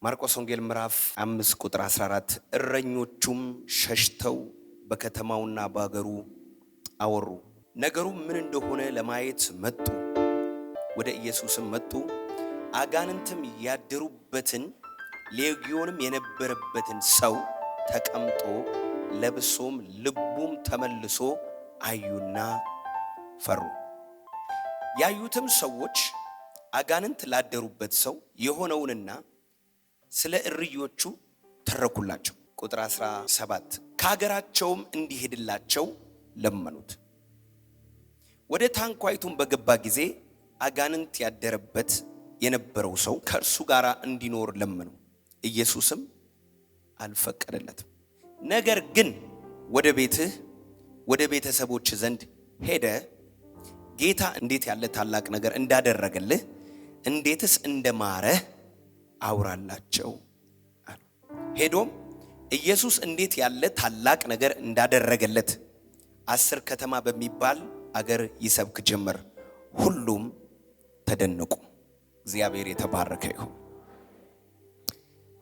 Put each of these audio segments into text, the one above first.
ማርቆስ ወንጌል ምዕራፍ 5 ቁጥር 14 እረኞቹም ሸሽተው በከተማውና በአገሩ አወሩ። ነገሩ ምን እንደሆነ ለማየት መጡ። ወደ ኢየሱስም መጡ። አጋንንትም ያደሩበትን ሌጊዮንም የነበረበትን ሰው ተቀምጦ ለብሶም ልቡም ተመልሶ አዩና ፈሩ። ያዩትም ሰዎች አጋንንት ላደሩበት ሰው የሆነውንና ስለ እርዮቹ ተረኩላቸው። ቁጥር 17 ከሀገራቸውም እንዲሄድላቸው ለመኑት። ወደ ታንኳይቱም በገባ ጊዜ አጋንንት ያደረበት የነበረው ሰው ከእርሱ ጋር እንዲኖር ለመኑ። ኢየሱስም አልፈቀደለትም። ነገር ግን ወደ ቤትህ ወደ ቤተሰቦች ዘንድ ሄደ ጌታ እንዴት ያለ ታላቅ ነገር እንዳደረገልህ እንዴትስ እንደማረህ አውራላቸው አሉ። ሄዶም ኢየሱስ እንዴት ያለ ታላቅ ነገር እንዳደረገለት 10 ከተማ በሚባል አገር ይሰብክ ጀመር። ሁሉም ተደነቁ። እግዚአብሔር የተባረከ ይሁን።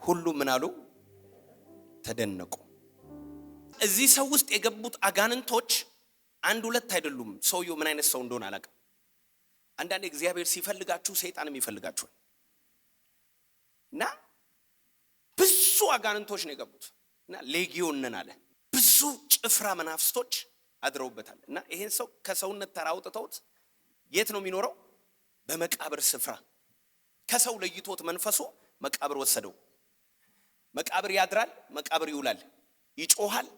ሁሉ ምን አሉ? ተደነቁ። እዚህ ሰው ውስጥ የገቡት አጋንንቶች አንድ ሁለት አይደሉም። ሰውየው ምን አይነት ሰው እንደሆነ አላውቅም። አንዳንዴ እግዚአብሔር ሲፈልጋችሁ ሰይጣንም ይፈልጋችኋል። እና ብዙ አጋንንቶች ነው የገቡት እና ሌጊዮን ነን አለ። ብዙ ጭፍራ መናፍስቶች አድረውበታል። እና ይሄን ሰው ከሰውነት ተራ አውጥተውት የት ነው የሚኖረው? በመቃብር ስፍራ። ከሰው ለይቶት መንፈሱ መቃብር ወሰደው። መቃብር ያድራል፣ መቃብር ይውላል፣ ይጮሃል፣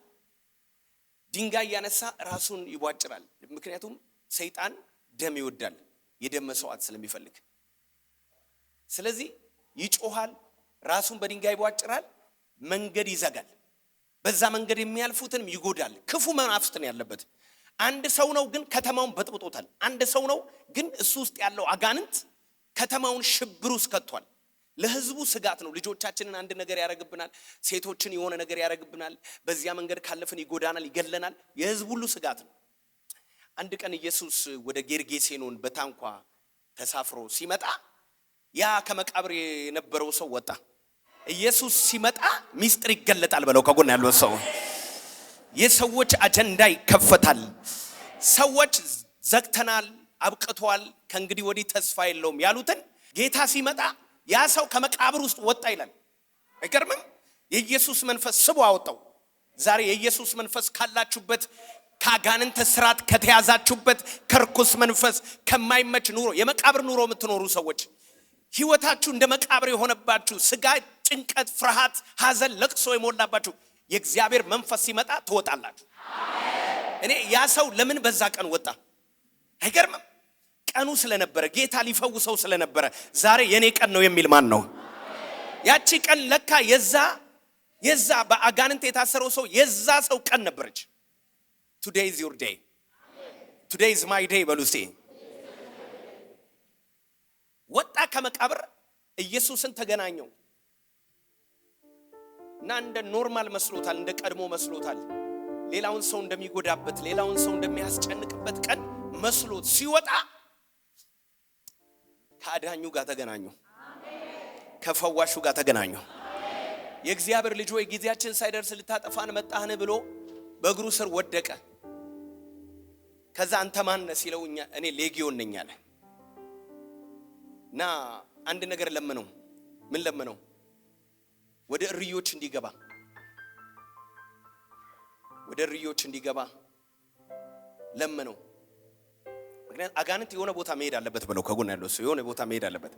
ድንጋይ ያነሳ ራሱን ይቧጭራል። ምክንያቱም ሰይጣን ደም ይወዳል፣ የደም መስዋዕት ስለሚፈልግ። ስለዚህ ይጮሃል፣ ራሱን በድንጋይ ይቧጭራል፣ መንገድ ይዘጋል፣ በዛ መንገድ የሚያልፉትንም ይጎዳል። ክፉ መናፍስትን ያለበት አንድ ሰው ነው፣ ግን ከተማውን በጥብጦታል። አንድ ሰው ነው፣ ግን እሱ ውስጥ ያለው አጋንንት ከተማውን ሽብር ውስጥ ከቷል። ለህዝቡ ስጋት ነው። ልጆቻችንን አንድ ነገር ያረግብናል፣ ሴቶችን የሆነ ነገር ያረግብናል፣ በዚያ መንገድ ካለፍን ይጎዳናል፣ ይገለናል። የህዝቡ ሁሉ ስጋት ነው። አንድ ቀን ኢየሱስ ወደ ጌርጌሴኖን በታንኳ ተሳፍሮ ሲመጣ ያ ከመቃብር የነበረው ሰው ወጣ። ኢየሱስ ሲመጣ ሚስጥር ይገለጣል በለው ከጎን ያለው ሰው። የሰዎች አጀንዳ ይከፈታል። ሰዎች ዘግተናል፣ አብቅቷል፣ ከእንግዲህ ወዲህ ተስፋ የለውም ያሉትን ጌታ ሲመጣ ያ ሰው ከመቃብር ውስጥ ወጣ ይላል። አይገርምም? የኢየሱስ መንፈስ ስቦ አወጣው። ዛሬ የኢየሱስ መንፈስ ካላችሁበት ከአጋንንት ስራት ከተያዛችሁበት ከርኩስ መንፈስ ከማይመች ኑሮ የመቃብር ኑሮ የምትኖሩ ሰዎች ህይወታችሁ እንደ መቃብር የሆነባችሁ ስጋ፣ ጭንቀት፣ ፍርሃት፣ ሐዘን፣ ለቅሶ የሞላባችሁ የእግዚአብሔር መንፈስ ሲመጣ ትወጣላችሁ። እኔ ያ ሰው ለምን በዛ ቀን ወጣ? አይገርምም? ቀኑ ስለነበረ ጌታ ሊፈውሰው ስለነበረ ዛሬ የኔ ቀን ነው የሚል ማን ነው? ያቺ ቀን ለካ የዛ በአጋንንት የታሰረው ሰው የዛ ሰው ቀን ነበረች። Today is your day. Today is my day በሉሲ። ወጣ ከመቃብር ኢየሱስን ተገናኘው እና እንደ ኖርማል መስሎታል፣ እንደ ቀድሞ መስሎታል። ሌላውን ሰው እንደሚጎዳበት፣ ሌላውን ሰው እንደሚያስጨንቅበት ቀን መስሎት ሲወጣ ከአዳኙ ጋር ተገናኙ፣ ከፈዋሹ ጋር ተገናኙ። የእግዚአብሔር ልጅ ሆይ ጊዜያችን ሳይደርስ ልታጠፋን መጣህን ብሎ በእግሩ ስር ወደቀ። ከዛ አንተ ማን ነህ ሲለው እኔ ሌጊዮን ነኝ አለ። እና አንድ ነገር ለመነው። ምን ለመነው? ወደ እርዮች እንዲገባ፣ ወደ እርዮች እንዲገባ ለመነው። ምክንያቱም አጋንንት የሆነ ቦታ መሄድ አለበት ብለው ከጎን ያለው ሰው የሆነ ቦታ መሄድ አለበት።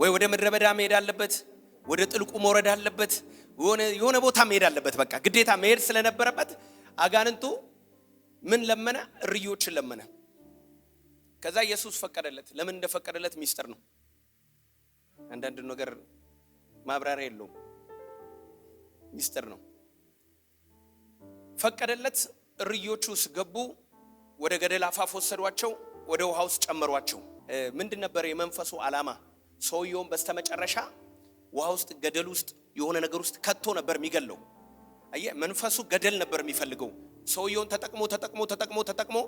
ወይ ወደ ምድረ በዳ መሄድ አለበት፣ ወደ ጥልቁ መውረድ አለበት፣ የሆነ ቦታ መሄድ አለበት። በቃ ግዴታ መሄድ ስለነበረበት አጋንንቱ ምን ለመነ? እርዮችን ለመነ። ከዛ ኢየሱስ ፈቀደለት። ለምን እንደፈቀደለት ሚስጥር ነው። አንዳንድ ነገር ማብራሪያ የለውም፣ ሚስጥር ነው። ፈቀደለት። እርዮቹ ገቡ፣ ወደ ገደል አፋፍ ወሰዷቸው፣ ወደ ውሃ ውስጥ ጨመሯቸው። ምንድን ነበር የመንፈሱ ዓላማ? ሰውየውን በስተመጨረሻ ውሃ ውስጥ ገደል ውስጥ የሆነ ነገር ውስጥ ከቶ ነበር የሚገለው። አየህ፣ መንፈሱ ገደል ነበር የሚፈልገው። ሰውየውን ተጠቅሞ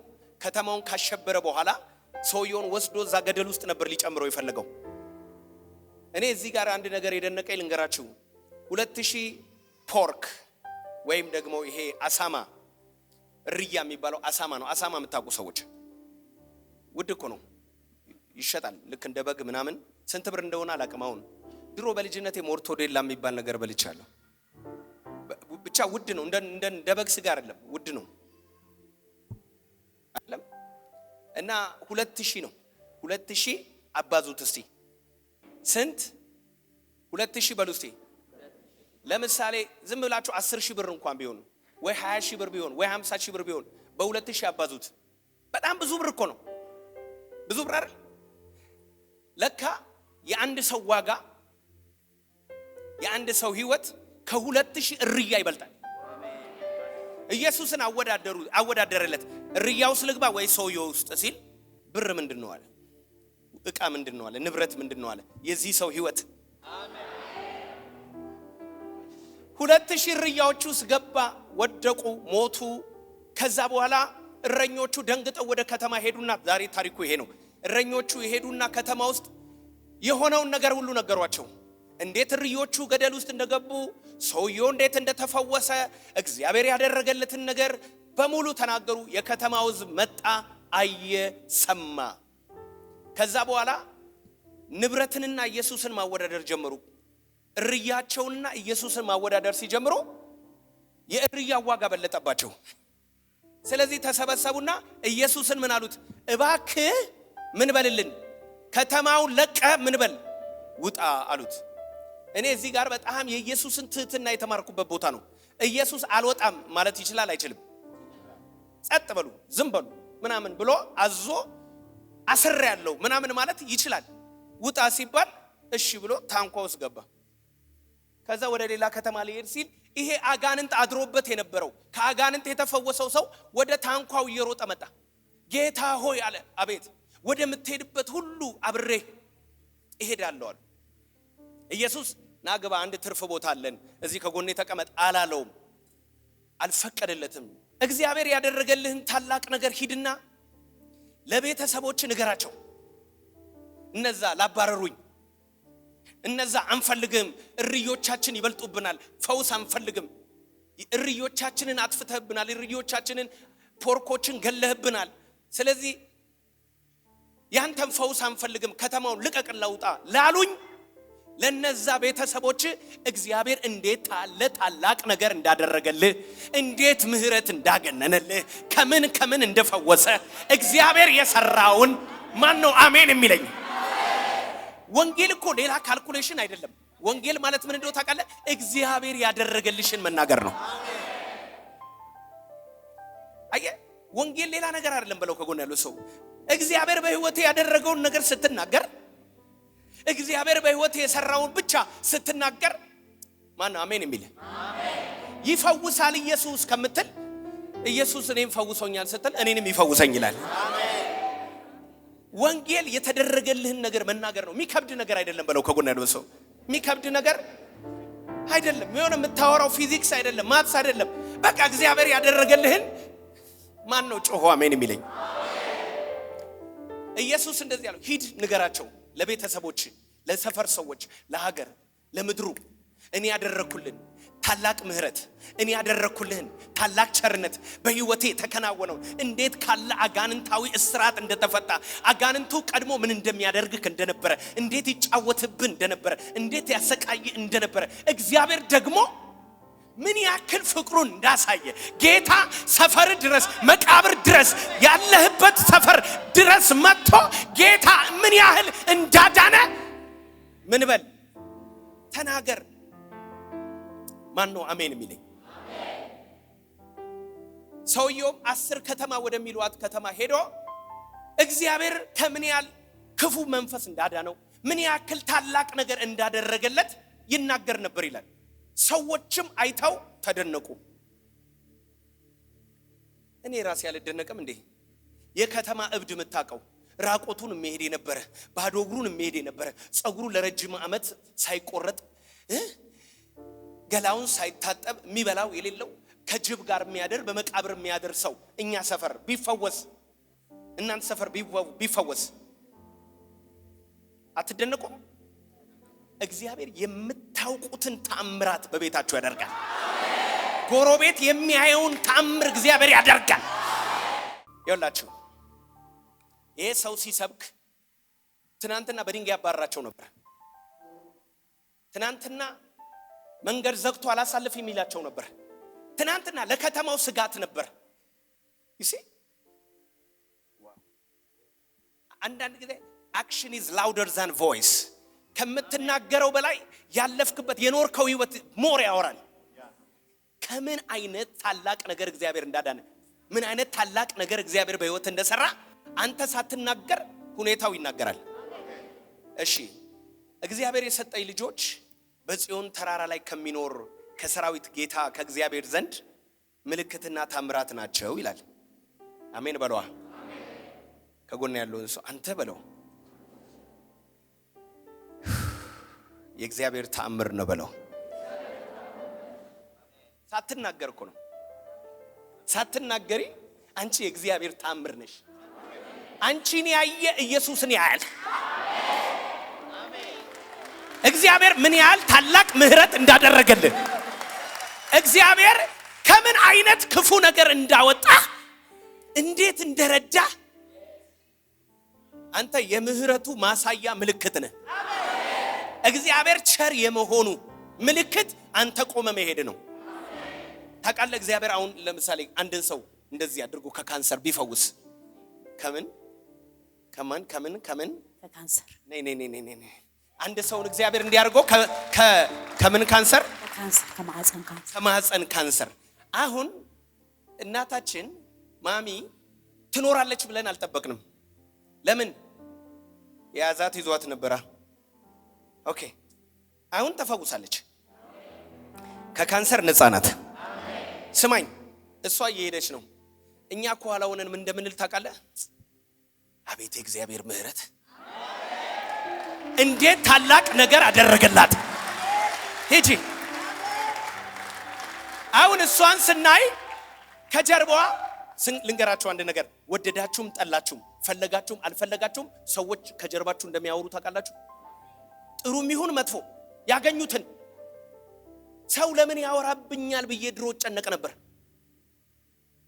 ከተማውን ካሸበረ በኋላ ሰውየውን ወስዶ እዛ ገደል ውስጥ ነበር ሊጨምረው የፈለገው። እኔ እዚህ ጋር አንድ ነገር የደነቀኝ ልንገራችሁ። 2000 ፖርክ ወይም ደግሞ ይሄ አሳማ ርያ የሚባለው አሳማ ነው። አሳማ የምታውቁ ሰዎች ውድ እኮ ነው፣ ይሸጣል ልክ እንደ በግ ምናምን። ስንት ብር እንደሆነ አላውቅም። አሁን ድሮ በልጅነቴ ሞርቶዴላ የሚባል ነገር በልቻለሁ። ብቻ ውድ ነው፣ እንደ በግ ስጋ አይደለም፣ ውድ ነው አይደለም። እና 2000 ነው። 2000 አባዙት እስቲ ስንት? 2000 በሉ እስቲ። ለምሳሌ ዝም ብላችሁ 10,000 ብር እንኳን ቢሆን ወይ 20,000 ብር ቢሆን ወይ 50,000 ብር ቢሆን በ2000 አባዙት። በጣም ብዙ ብር እኮ ነው፣ ብዙ ብር አይደል? ለካ የአንድ ሰው ዋጋ የአንድ ሰው ህይወት ከ2000 እርያ ይበልጣል። ኢየሱስን አወዳደረለት። እርያው ውስጥ ልግባ ወይ ሰውየው ውስጥ ሲል ብር ምንድነው አለ፣ ዕቃ ምንድነው አለ፣ ንብረት ምንድነው አለ፣ የዚህ ሰው ህይወት። አሜን። 2000 እርያዎች ውስጥ ገባ፣ ወደቁ፣ ሞቱ። ከዛ በኋላ እረኞቹ ደንግጠው ወደ ከተማ ሄዱና ዛሬ ታሪኩ ይሄ ነው። እረኞቹ የሄዱና ከተማ ውስጥ የሆነውን ነገር ሁሉ ነገሯቸው። እንዴት እርዮቹ ገደል ውስጥ እንደገቡ፣ ሰውየው እንዴት እንደተፈወሰ፣ እግዚአብሔር ያደረገለትን ነገር በሙሉ ተናገሩ። የከተማው ሕዝብ መጣ፣ አየ፣ ሰማ። ከዛ በኋላ ንብረትንና ኢየሱስን ማወዳደር ጀመሩ። እርያቸውንና ኢየሱስን ማወዳደር ሲጀምሩ የእርያ ዋጋ በለጠባቸው። ስለዚህ ተሰበሰቡና ኢየሱስን ምን አሉት? እባክህ ምን በልልን፣ ከተማውን ለቀ ምን በል ውጣ አሉት። እኔ እዚህ ጋር በጣም የኢየሱስን ትህትና የተማርኩበት ቦታ ነው። ኢየሱስ አልወጣም ማለት ይችላል አይችልም? ጸጥ በሉ ዝም በሉ ምናምን ብሎ አዞ አስር ያለው ምናምን ማለት ይችላል። ውጣ ሲባል እሺ ብሎ ታንኳ ውስጥ ገባ። ከዛ ወደ ሌላ ከተማ ሊሄድ ሲል ይሄ አጋንንት አድሮበት የነበረው ከአጋንንት የተፈወሰው ሰው ወደ ታንኳው እየሮጠ መጣ። ጌታ ሆይ አለ፣ አቤት፣ ወደ ምትሄድበት ሁሉ አብሬ እሄዳለሁ አለ። ኢየሱስ ናግባ፣ አንድ ትርፍ ቦታ አለን፣ እዚህ ከጎኔ ተቀመጥ አላለውም፣ አልፈቀደለትም። እግዚአብሔር ያደረገልህን ታላቅ ነገር ሂድና ለቤተሰቦች ንገራቸው። እነዛ ላባረሩኝ፣ እነዛ አንፈልግም፣ እርዮቻችን ይበልጡብናል፣ ፈውስ አንፈልግም፣ እርዮቻችንን አጥፍተህብናል፣ እርዮቻችንን ፖርኮችን ገለህብናል፣ ስለዚህ ያንተን ፈውስ አንፈልግም፣ ከተማውን ልቀቅና ውጣ ላሉኝ ለነዛ ቤተሰቦች እግዚአብሔር እንዴት ታለ ታላቅ ነገር እንዳደረገልህ፣ እንዴት ምህረት እንዳገነነልህ፣ ከምን እንደፈወሰ እግዚአብሔር የሰራውን ማን ነው አሜን የሚለኝ? ወንጌል እኮ ሌላ ካልኩሌሽን አይደለም። ወንጌል ማለት ምን እንደው ታውቃለህ? እግዚአብሔር ያደረገልሽን መናገር ነው። አየህ፣ ወንጌል ሌላ ነገር አይደለም ብለው ከጎን ያለው ሰው እግዚአብሔር በህይወቴ ያደረገውን ነገር ስትናገር፣ እግዚአብሔር በህይወቴ የሰራውን ብቻ ስትናገር ማን ነው አሜን የሚል? አሜን። ይፈውሳል ኢየሱስ ከምትል ኢየሱስ እኔን ፈውሶኛል ስትል እኔንም ይፈውሰኝ ይላል። አሜን። ወንጌል የተደረገልህን ነገር መናገር ነው። የሚከብድ ነገር አይደለም ብለው ከጎን ያለው ሰው የሚከብድ ነገር አይደለም። የሆነ የምታወራው ፊዚክስ አይደለም፣ ማትስ አይደለም። በቃ እግዚአብሔር ያደረገልህን ማን ነው ጮሆ አሜን የሚለኝ? ኢየሱስ እንደዚህ ያለው ሂድ ንገራቸው፣ ለቤተሰቦች፣ ለሰፈር ሰዎች፣ ለሀገር፣ ለምድሩ እኔ ያደረኩልን ታላቅ ምህረት፣ እኔ ያደረኩልህን ታላቅ ቸርነት በህይወቴ ተከናወነው፣ እንዴት ካለ አጋንንታዊ እስራት እንደተፈታ፣ አጋንንቱ ቀድሞ ምን እንደሚያደርግህ እንደነበረ፣ እንዴት ይጫወትብህ እንደነበረ፣ እንዴት ያሰቃይ እንደነበረ፣ እግዚአብሔር ደግሞ ምን ያክል ፍቅሩን እንዳሳየ፣ ጌታ ሰፈር ድረስ መቃብር ድረስ ያለህበት ሰፈር ድረስ መጥቶ ጌታ ምን ያህል እንዳዳነ ምን በል ተናገር። ማን ነው አሜን የሚለኝ? ሰውየው 10 ከተማ ወደሚሏት ከተማ ሄዶ እግዚአብሔር ከምን ያህል ክፉ መንፈስ እንዳዳነው፣ ምን ያክል ታላቅ ነገር እንዳደረገለት ይናገር ነበር ይላል። ሰዎችም አይተው ተደነቁ። እኔ ራሴ ያልደነቅም እንዴ? የከተማ እብድ የምታውቀው ራቆቱን የሚሄድ የነበረ፣ ባዶ እግሩን የሚሄድ የነበረ፣ ጸጉሩ ለረጅም ዓመት ሳይቆረጥ ገላውን ሳይታጠብ የሚበላው የሌለው ከጅብ ጋር የሚያደር በመቃብር የሚያደር ሰው እኛ ሰፈር ቢፈወስ፣ እናንተ ሰፈር ቢፈወስ አትደነቁም? እግዚአብሔር የምታውቁትን ተአምራት በቤታችሁ ያደርጋል። ጎረቤት የሚያየውን ተአምር እግዚአብሔር ያደርጋል። ይኸውላችሁ ይሄ ሰው ሲሰብክ ትናንትና በድንጋይ ያባራቸው ነበር። ትናንትና መንገድ ዘግቶ አላሳልፍ የሚላቸው ነበር። ትናንትና ለከተማው ስጋት ነበር። ይሲ አንዳንድ ጊዜ አክሽን ኢዝ ላውደር ዛን ቮይስ። ከምትናገረው በላይ ያለፍክበት የኖርከው ህይወት ሞር ያወራል። ከምን አይነት ታላቅ ነገር እግዚአብሔር እንዳዳነ፣ ምን አይነት ታላቅ ነገር እግዚአብሔር በህይወት እንደሰራ አንተ ሳትናገር ሁኔታው ይናገራል። እሺ እግዚአብሔር የሰጠኝ ልጆች በጽዮን ተራራ ላይ ከሚኖር ከሰራዊት ጌታ ከእግዚአብሔር ዘንድ ምልክትና ታምራት ናቸው ይላል። አሜን በለዋ። ከጎን ያለውን ሰው አንተ በለው የእግዚአብሔር ተአምር ነው በለው። ሳትናገር እኮ ነው። ሳትናገሪ አንቺ የእግዚአብሔር ተአምር ነሽ። አንቺን ያየ ኢየሱስን ያያል። እግዚአብሔር ምን ያህል ታላቅ ምህረት እንዳደረገልን፣ እግዚአብሔር ከምን አይነት ክፉ ነገር እንዳወጣ፣ እንዴት እንደረዳ አንተ የምህረቱ ማሳያ ምልክት ነህ። እግዚአብሔር ቸር የመሆኑ ምልክት አንተ ቆመ መሄድ ነው። ታውቃለህ እግዚአብሔር አሁን ለምሳሌ አንድን ሰው እንደዚህ አድርጎ ከካንሰር ቢፈውስ ከምን ከካንሰር ነይ አንድ ሰውን እግዚአብሔር እንዲያርገው ከምን ካንሰር ከማህፀን ካንሰር። አሁን እናታችን ማሚ ትኖራለች ብለን አልጠበቅንም። ለምን የያዛት ይዟት ነበራ። ኦኬ አሁን ተፈውሳለች፣ ከካንሰር ነፃ ናት። ስማኝ እሷ እየሄደች ነው። እኛ ከኋላ ሆነን ምን እንደምንል ታውቃለህ? አቤት የእግዚአብሔር ምህረት እንዴት ታላቅ ነገር አደረገላት። ሂጂ አሁን እሷን ስናይ ከጀርባዋ ልንገራችሁ አንድ ነገር፣ ወደዳችሁም ጠላችሁም ፈለጋችሁም አልፈለጋችሁም ሰዎች ከጀርባችሁ እንደሚያወሩ ታውቃላችሁ። ጥሩም ይሁን መጥፎ ያገኙትን ሰው ለምን ያወራብኛል ብዬ ድሮ ጨነቅ ነበር።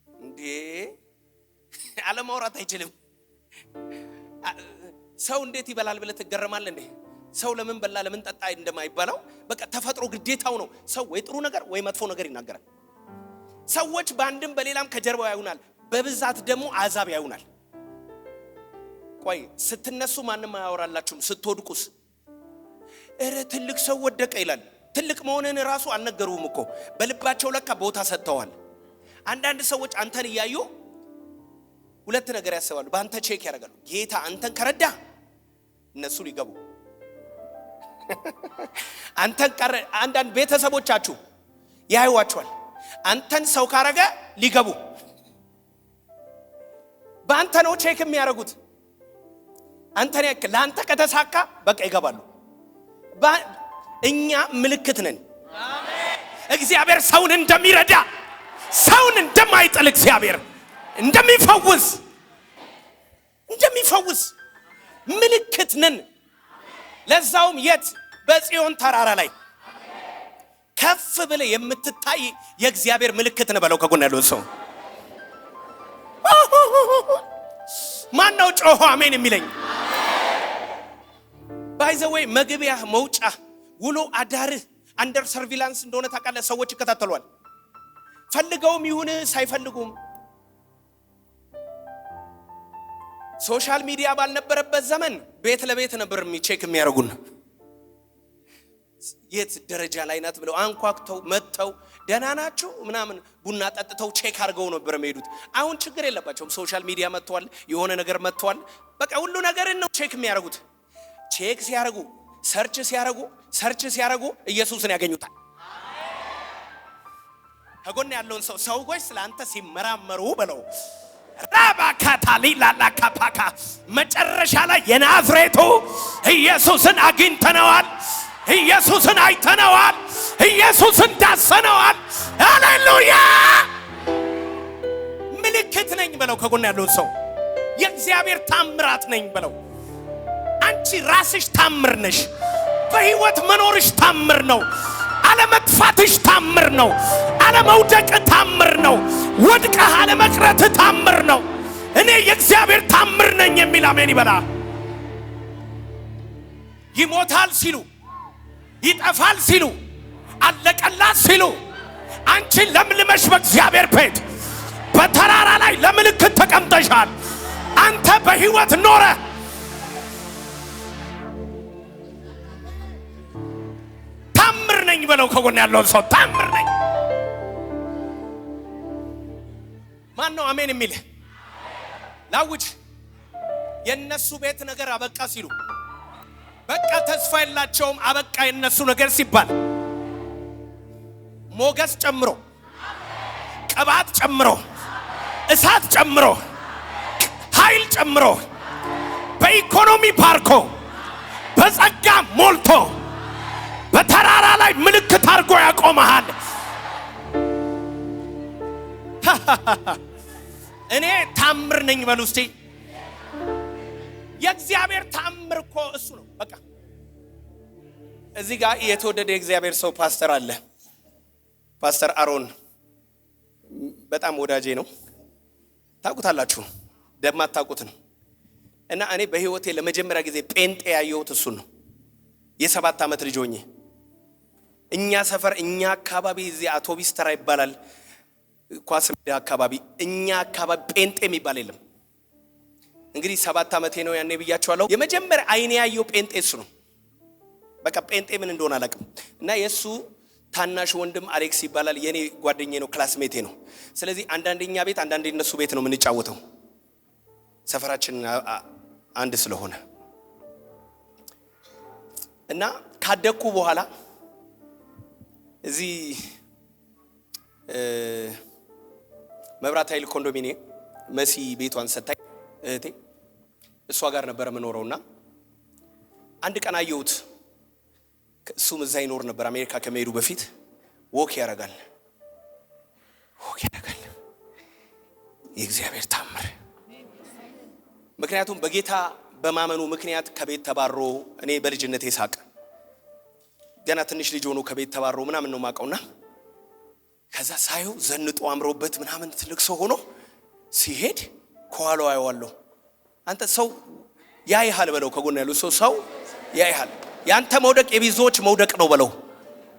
እንዴ አለማውራት አይችልም። ሰው እንዴት ይበላል ብለህ ትገረማለህ እንዴ? ሰው ለምን በላ ለምን ጠጣ እንደማይባለው በቃ ተፈጥሮ ግዴታው ነው። ሰው ወይ ጥሩ ነገር ወይ መጥፎ ነገር ይናገራል። ሰዎች በአንድም በሌላም ከጀርባው ያዩናል፣ በብዛት ደግሞ አዛብ ያዩናል። ቆይ ስትነሱ ማንም አያወራላችሁም፣ ስትወድቁስ እረ ትልቅ ሰው ወደቀ ይላል። ትልቅ መሆንን ራሱ አልነገሩም እኮ በልባቸው ለካ ቦታ ሰጥተዋል። አንዳንድ ሰዎች አንተን እያዩ ሁለት ነገር ያስባሉ፣ በአንተ ቼክ ያደርጋሉ። ጌታ አንተን ከረዳ እነሱ ሊገቡ አንተን ቀረ። አንዳንድ ቤተሰቦቻችሁ ያዩዋቸዋል፣ አንተን ሰው ካረገ ሊገቡ በአንተ ነው ቼክ የሚያደርጉት። አንተን ያክ ለአንተ ከተሳካ በቃ ይገባሉ። እኛ ምልክት ነን። እግዚአብሔር ሰውን እንደሚረዳ ሰውን እንደማይጥል እግዚአብሔር እንደሚፈውስ ምልክት ነን። ለዛውም የት? በጽዮን ተራራ ላይ ከፍ ብለ የምትታይ የእግዚአብሔር ምልክት ነው በለው። ከጎን ያለው ሰው ማን ነው ጮሆ አሜን የሚለኝ? ባይ ዘ ዌይ መግቢያ መውጫ ውሎ አዳርህ አንደር ሰርቪላንስ እንደሆነ ታውቃለህ። ሰዎች ይከታተሏል፣ ፈልገውም ይሁን ሳይፈልጉም። ሶሻል ሚዲያ ባልነበረበት ዘመን ቤት ለቤት ነበር ቼክ የሚያደርጉን። የት ደረጃ ላይ ናት ብለው አንኳክተው መጥተው ደህና ናችሁ ምናምን ቡና ጠጥተው ቼክ አድርገው ነበር የሚሄዱት። አሁን ችግር የለባቸውም። ሶሻል ሚዲያ መጥቷል፣ የሆነ ነገር መጥቷል። በቃ ሁሉ ነገርን ነው ቼክ የሚያደርጉት። ቼክ ሲያደርጉ ሰርች ሲያደርጉ ኢየሱስን ያገኙታል። ከጎን ያለውን ሰው ሰዎች ስለአንተ ሲመራመሩ በለው ራባካታሊ ላላካፓካ መጨረሻ ላይ የናዝሬቱ ኢየሱስን አግኝተነዋል፣ ኢየሱስን አይተነዋል፣ ኢየሱስን ዳሰነዋል። ሃሌሉያ! ምልክት ነኝ በለው። ከጎን ያለውን ሰው የእግዚአብሔር ታምራት ነኝ በለው። አንቺ ራስሽ ታምር ነሽ። በህይወት መኖርሽ ታምር ነው። አለመጥፋትሽ ታምር ነው። አለመውደቅ ታምር ነው። ወድቀህ አለመቅረት ታምር ነው። እኔ የእግዚአብሔር ታምር ነኝ የሚል አሜን ይበላ። ይሞታል ሲሉ፣ ይጠፋል ሲሉ፣ አለቀላት ሲሉ፣ አንቺ ለምልመሽ በእግዚአብሔር ቤት በተራራ ላይ ለምልክት ተቀምጠሻል። አንተ በህይወት ኖረ ታምር ነኝ በለው። ከጎን ያለውን ሰው ታምር ነኝ። ማን ነው አሜን የሚል? ላውጅ። የነሱ ቤት ነገር አበቃ ሲሉ፣ በቃ ተስፋ የላቸውም አበቃ የነሱ ነገር ሲባል፣ ሞገስ ጨምሮ፣ ቅባት ጨምሮ፣ እሳት ጨምሮ፣ ኃይል ጨምሮ፣ በኢኮኖሚ ባርኮ፣ በጸጋ ሞልቶ፣ በተራራ ላይ ምልክት አድርጎ ያቆመሃል። እኔ ታምር ነኝ በሉ እስቲ። የእግዚአብሔር ታምር እኮ እሱ ነው። በቃ እዚህ ጋር የተወደደ የእግዚአብሔር ሰው ፓስተር አለ። ፓስተር አሮን በጣም ወዳጄ ነው። ታውቁታላችሁ፣ ደማታውቁት ነው። እና እኔ በህይወቴ ለመጀመሪያ ጊዜ ጴንጤ ያየሁት እሱ ነው። የ7 ዓመት ልጅ ሆኜ እኛ ሰፈር እኛ አካባቢ እዚህ አውቶቢስ ተራ ይባላል፣ ኳስ ሜዳ አካባቢ፣ እኛ አካባቢ ጴንጤ የሚባል የለም። እንግዲህ 7 ዓመቴ ነው ያኔ ብያቸዋለሁ። የመጀመሪያ አይኔ ያየው ጴንጤ እሱ ነው። በቃ ጴንጤ ምን እንደሆነ አላውቅም። እና የሱ ታናሽ ወንድም አሌክስ ይባላል። የኔ ጓደኛዬ ነው፣ ክላስሜቴ ነው። ስለዚህ አንዳንደኛ ቤት አንዳንዴ እነሱ ቤት ነው የምንጫወተው፣ ሰፈራችን አንድ ስለሆነ። እና ካደኩ በኋላ እዚህ መብራት ኃይል ኮንዶሚኒየም መሲ ቤቷን ሰጣኝ እህቴ፣ እሷ ጋር ነበር የምኖረውና አንድ ቀን አየሁት። እሱም እዛ ይኖር ነበር አሜሪካ ከመሄዱ በፊት። ወክ ያደርጋል። የእግዚአብሔር ታምር። ምክንያቱም በጌታ በማመኑ ምክንያት ከቤት ተባሮ፣ እኔ በልጅነቴ ሳቅ ገና ትንሽ ልጅ ሆኖ ከቤት ተባሮ ምናምን ነው ማቀውና ከዛ ሳየው ዘንጦ አምሮበት ምናምን ትልቅ ሰው ሆኖ ሲሄድ ከኋላው አየዋለሁ። አንተ ሰው ያይሃል በለው፣ ከጎን ያለው ሰው ያይሃል። ያንተ መውደቅ የብዙዎች መውደቅ ነው በለው፣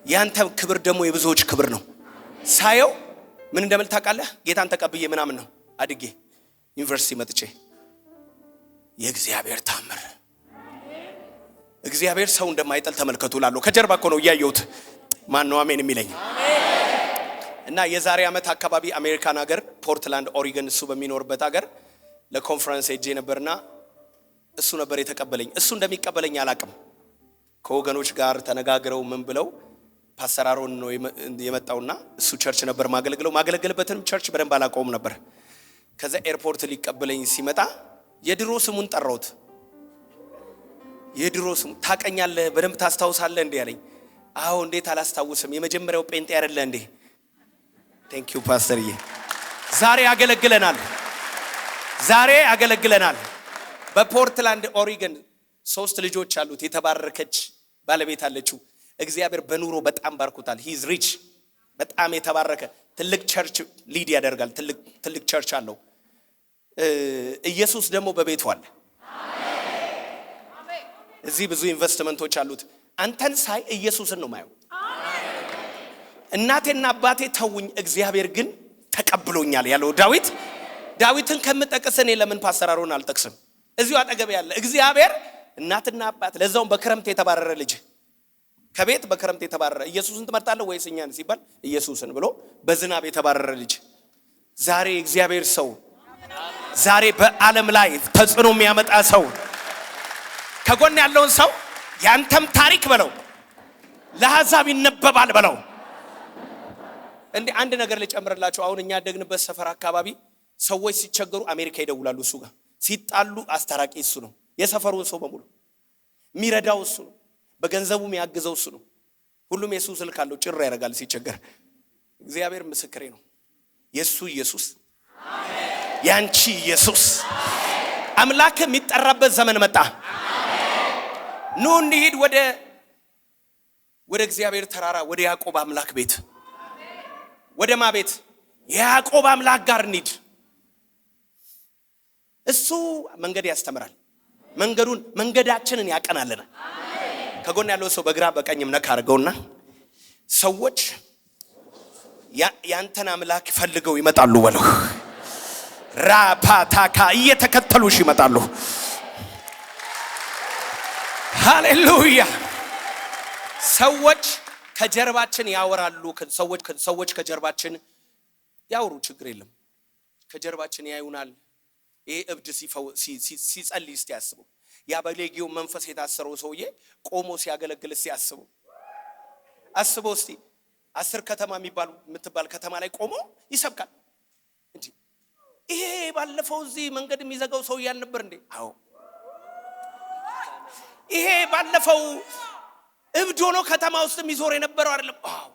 ያንተ ክብር ደግሞ የብዙዎች ክብር ነው። ሳየው ምን እንደምል ታውቃለህ? ጌታን ተቀብዬ ምናምን ነው አድጌ ዩኒቨርሲቲ መጥቼ የእግዚአብሔር ታምር። እግዚአብሔር ሰው እንደማይጠል ተመልከቱ ላለው ከጀርባ እኮ ነው እያየሁት። ማን ነው አሜን የሚለኝ? እና የዛሬ ዓመት አካባቢ አሜሪካን ሀገር ፖርትላንድ ኦሪገን እሱ በሚኖርበት ሀገር ለኮንፈረንስ ሄጄ ነበርና እሱ ነበር የተቀበለኝ። እሱ እንደሚቀበለኝ አላቅም። ከወገኖች ጋር ተነጋግረው ምን ብለው ፓስተር አሮን ነው የመጣውና እሱ ቸርች ነበር ማገለግልበትንም ቸርች በደንብ አላውቀውም ነበር። ከዛ ኤርፖርት ሊቀበለኝ ሲመጣ የድሮ ስሙን ጠራሁት። የድሮ ስሙ ታቀኛለህ በደንብ ታስታውሳለህ እንዴ አለኝ። አዎ እንዴት አላስታውስም፣ የመጀመሪያው ጴንጤ አይደለ እንዴ? ቴንክ ዩ ፓስተርዬ። ዛሬ ያገለግለናል። በፖርትላንድ ኦሪገን 3 ልጆች አሉት። የተባረከች ባለቤት አለችው። እግዚአብሔር በኑሮ በጣም ባርኩታል። ሂዝ ሪች፣ በጣም የተባረከ ትልቅ ቸርች ሊድ ያደርጋል። ትልቅ ቸርች አለው። ኢየሱስ ደግሞ በቤቱ አለ። እዚህ ብዙ ኢንቨስትመንቶች አሉት። አንተን ሳይ ኢየሱስን ነው ማየው። እናቴና አባቴ ተውኝ፣ እግዚአብሔር ግን ተቀብሎኛል ያለው ዳዊትን ከምጠቅስ እኔ ለምን ፓስተር አሮን አልጠቅስም? እዚሁ አጠገብ ያለ እግዚአብሔር እናትና አባት፣ ለዛውም በክረምት የተባረረ ልጅ ከቤት በክረምት የተባረረ ኢየሱስን ትመርጣለህ ወይስ እኛን ሲባል ኢየሱስን ብሎ በዝናብ የተባረረ ልጅ ዛሬ እግዚአብሔር ሰው፣ ዛሬ በዓለም ላይ ተጽዕኖ የሚያመጣ ሰው። ከጎን ያለውን ሰው ያንተም ታሪክ በለው ለአሕዛብ ይነበባል በለው። እንዴ አንድ ነገር ልጨምርላችሁ። አሁን እኛ ያደግንበት ሰፈር አካባቢ ሰዎች ሲቸገሩ አሜሪካ ይደውላሉ። እሱ ጋር ሲጣሉ አስታራቂ እሱ ነው። የሰፈሩን ሰው በሙሉ የሚረዳው እሱ ነው። በገንዘቡ የሚያግዘው እሱ ነው። ሁሉም የሱ ስልክ አለው፣ ጭራ ያደርጋል ሲቸገር። እግዚአብሔር ምስክሬ ነው። የሱ ኢየሱስ አሜን፣ ያንቺ ኢየሱስ አሜን። አምላክ የሚጠራበት ዘመን መጣ። ኑ እንሂድ ወደ ወደ እግዚአብሔር ተራራ ወደ ያዕቆብ አምላክ ቤት ወደ ማ ቤት ያዕቆብ አምላክ ጋር እንሂድ። እሱ መንገድ ያስተምራል። መንገዳችንን ያቀናልናል። ከጎን ያለው ሰው በግራ በቀኝም ነካ አድርገውና ሰዎች ያንተን አምላክ ፈልገው ይመጣሉ በለው። ራፓታካ እየተከተሉሽ ይመጣሉ። ሃሌሉያ። ሰዎች ከጀርባችን ያወራሉ። ሰዎች ከጀርባችን ያወሩ፣ ችግር የለም። ከጀርባችን ያዩናል። ይሄ እብድ ሲጸልይ እስቲ ያስበው። ያ በሌጊዮን መንፈስ የታሰረው ሰውዬ ቆሞ ሲያገለግል እስቲ አስበው እስቲ 10 ከተማ የምትባል ከተማ ላይ ቆሞ ይሰብካል እንዴ! ይሄ ባለፈው እዚህ መንገድ የሚዘጋው ሰው ያልነበር እንዴ? አዎ። ይሄ ባለፈው እብድ ሆኖ ከተማ ውስጥ የሚዞር የነበረው አይደለም? አዎ።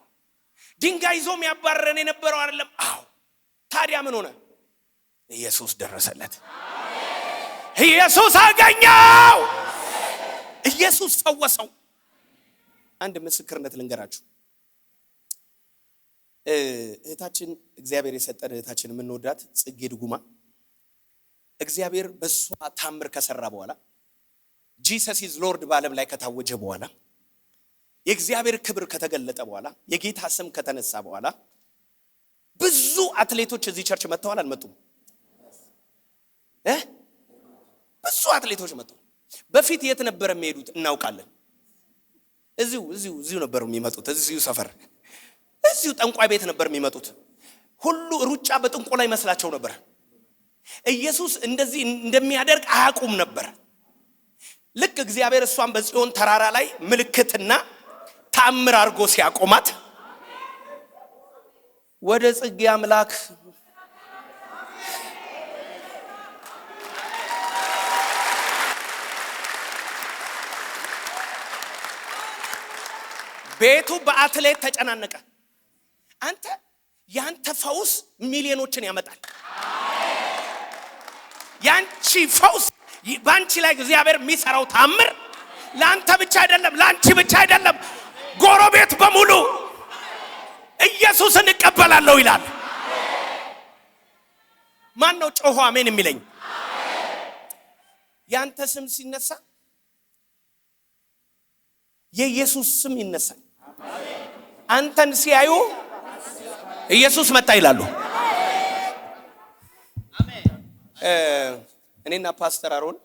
ድንጋይ ይዞ የሚያባረረን የነበረው አይደለም? አዎ። ታዲያ ምን ሆነ? ኢየሱስ ደረሰለት። ኢየሱስ አገኘው። ኢየሱስ ፈወሰው። አንድ ምስክርነት ልንገራችሁ። እህታችን እግዚአብሔር የሰጠን እህታችን የምንወዳት ጽጌ ድጉማ እግዚአብሔር በሷ ታምር ከሰራ በኋላ ጂሰስ ኢዝ ሎርድ በዓለም ላይ ከታወጀ በኋላ የእግዚአብሔር ክብር ከተገለጠ በኋላ የጌታ ስም ከተነሳ በኋላ ብዙ አትሌቶች እዚህ ቸርች መጥተዋል። አልመጡም? ብዙ አትሌቶች መጥተዋል። በፊት የት ነበር የሚሄዱት እናውቃለን። እዚሁ ነበር የሚመጡት። እዚሁ ሰፈር እዚሁ ጠንቋይ ቤት ነበር የሚመጡት። ሁሉ ሩጫ በጥንቆላ ይመስላቸው ነበር። ኢየሱስ እንደዚህ እንደሚያደርግ አያውቁም ነበር። ልክ እግዚአብሔር እሷን በጽዮን ተራራ ላይ ምልክትና ታምር አድርጎ ሲያቆማት ወደ ጽጌ አምላክ ቤቱ በአትሌት ተጨናነቀ። አንተ ያንተ ፈውስ ሚሊዮኖችን ያመጣል። ያንቺ ፈውስ ባንቺ ላይ እግዚአብሔር የሚሰራው ታምር ላንተ ብቻ አይደለም፣ ላንቺ ብቻ አይደለም። ጎረቤት በሙሉ ኢየሱስን እቀበላለሁ ይላል። ማን ነው ጮሆ አሜን የሚለኝ? ያንተ ስም ሲነሳ የኢየሱስ ስም ይነሳል። አንተን ሲያዩ ኢየሱስ መጣ ይላሉ። እኔና ፓስተር አሮን